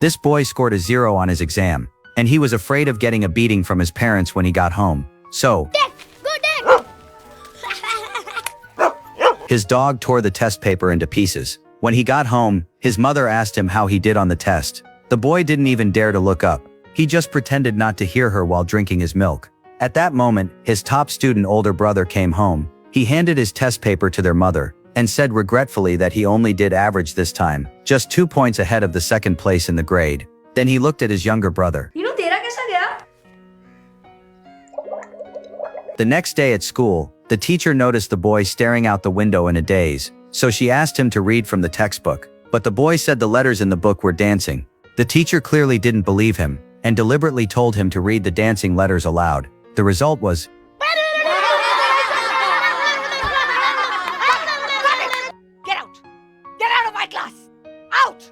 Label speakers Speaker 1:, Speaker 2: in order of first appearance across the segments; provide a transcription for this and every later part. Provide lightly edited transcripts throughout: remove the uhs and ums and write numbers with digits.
Speaker 1: This boy scored a 0 on his exam, and he was afraid of getting a beating from his parents when he got home. So, his dog tore the test paper into pieces. When he got home, his mother asked him how he did on the test. The boy didn't even dare to look up. He just pretended not to hear her while drinking his milk. At that moment, his top student older brother came home. He handed his test paper to their mother and said regretfully that he only did average this time, just 2 points ahead of the second place in the grade. Then he looked at his younger brother.
Speaker 2: तेरा कैसा गया?
Speaker 1: The next day at school, the teacher noticed the boy staring out the window in a daze, so she asked him to read from the textbook. But the boy said the letters in the book were dancing. The teacher clearly didn't believe him and deliberately told him to read the dancing letters aloud. The result was,
Speaker 2: Get out! Get out of my class! Out!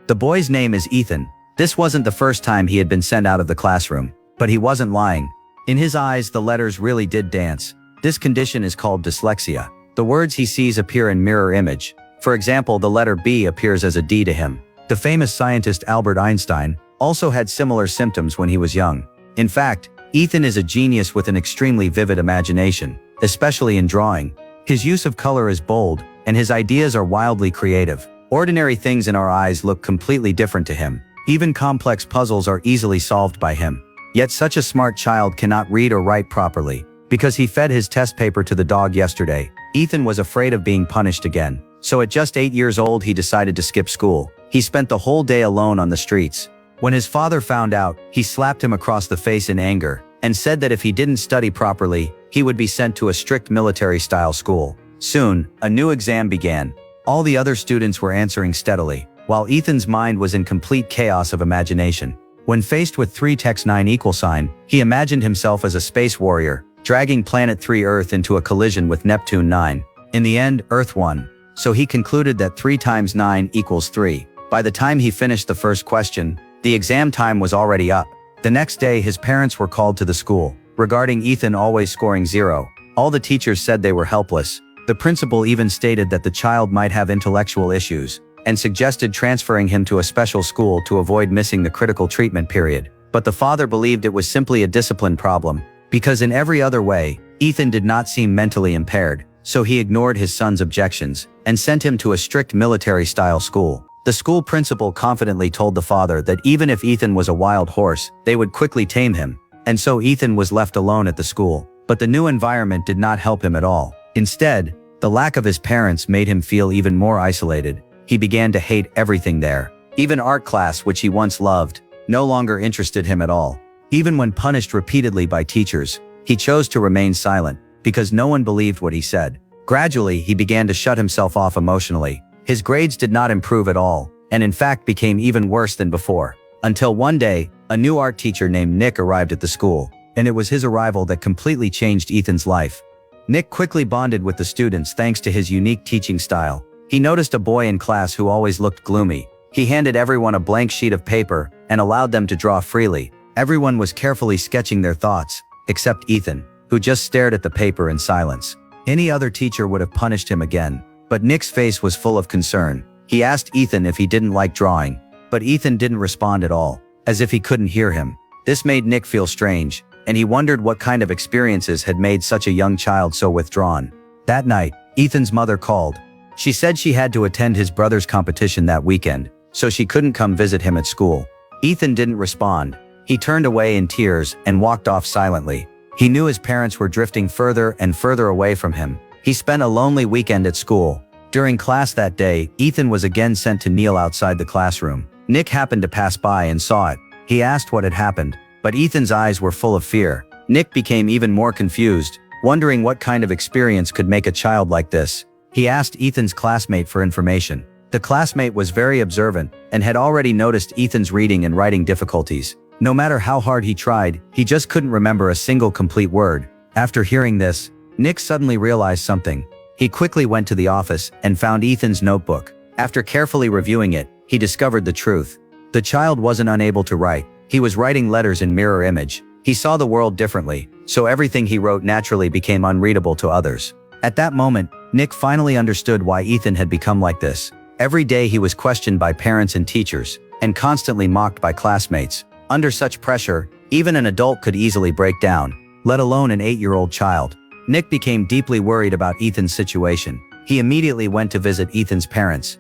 Speaker 1: the boy's name is Ethan. This wasn't the first time he had been sent out of the classroom, but he wasn't lying. In his eyes, the letters really did dance. This condition is called dyslexia. The words he sees appear in mirror image. For example, the letter B appears as a D to him. The famous scientist Albert Einstein also had similar symptoms when he was young. In fact, Ethan is a genius with an extremely vivid imagination, especially in drawing. His use of color is bold, and his ideas are wildly creative. Ordinary things in our eyes look completely different to him. Even complex puzzles are easily solved by him. Yet such a smart child cannot read or write properly. Because he fed his test paper to the dog yesterday, Ethan was afraid of being punished again. So at just 8 years old, he decided to skip school. He spent the whole day alone on the streets. When his father found out, he slapped him across the face in anger and said that if he didn't study properly, he would be sent to a strict military-style school. Soon, a new exam began. All the other students were answering steadily, while Ethan's mind was in complete chaos of imagination. When faced with 3 text 9 equal sign, he imagined himself as a space warrior, dragging Planet 3 Earth into a collision with Neptune 9. In the end, Earth won. So he concluded that 3 times 9 equals 3. By the time he finished the first question, the exam time was already up. The next day, his parents were called to the school. Regarding Ethan always scoring 0, all the teachers said they were helpless. The principal even stated that the child might have intellectual issues and suggested transferring him to a special school to avoid missing the critical treatment period. But the father believed it was simply a discipline problem, because in every other way, Ethan did not seem mentally impaired, so he ignored his son's objections and sent him to a strict military-style school. The school principal confidently told the father that even if Ethan was a wild horse, they would quickly tame him. And so Ethan was left alone at the school. But the new environment did not help him at all. Instead, the lack of his parents made him feel even more isolated. He began to hate everything there. Even art class, which he once loved, no longer interested him at all. Even when punished repeatedly by teachers, he chose to remain silent, because no one believed what he said. Gradually, he began to shut himself off emotionally. His grades did not improve at all, and in fact became even worse than before. Until one day, a new art teacher named Nick arrived at the school, and it was his arrival that completely changed Ethan's life. Nick quickly bonded with the students thanks to his unique teaching style. He noticed a boy in class who always looked gloomy. He handed everyone a blank sheet of paper and allowed them to draw freely. Everyone was carefully sketching their thoughts, except Ethan, who just stared at the paper in silence. Any other teacher would have punished him again, but Nick's face was full of concern. He asked Ethan if he didn't like drawing, but Ethan didn't respond at all, as if he couldn't hear him. This made Nick feel strange, and he wondered what kind of experiences had made such a young child so withdrawn. That night, Ethan's mother called. She said she had to attend his brother's competition that weekend, so she couldn't come visit him at school. Ethan didn't respond. He turned away in tears and walked off silently. He knew his parents were drifting further and further away from him. He spent a lonely weekend at school. During class that day, Ethan was again sent to kneel outside the classroom. Nick happened to pass by and saw it. He asked what had happened, but Ethan's eyes were full of fear. Nick became even more confused, wondering what kind of experience could make a child like this. He asked Ethan's classmate for information. The classmate was very observant and had already noticed Ethan's reading and writing difficulties. No matter how hard he tried, he just couldn't remember a single complete word. After hearing this, Nick suddenly realized something. He quickly went to the office and found Ethan's notebook. After carefully reviewing it, he discovered the truth. The child wasn't unable to write. He was writing letters in mirror image. He saw the world differently, so everything he wrote naturally became unreadable to others. At that moment, Nick finally understood why Ethan had become like this. Every day he was questioned by parents and teachers, and constantly mocked by classmates. Under such pressure, even an adult could easily break down, let alone an 8-year-old child. Nick became deeply worried about Ethan's situation. He immediately went to visit Ethan's parents,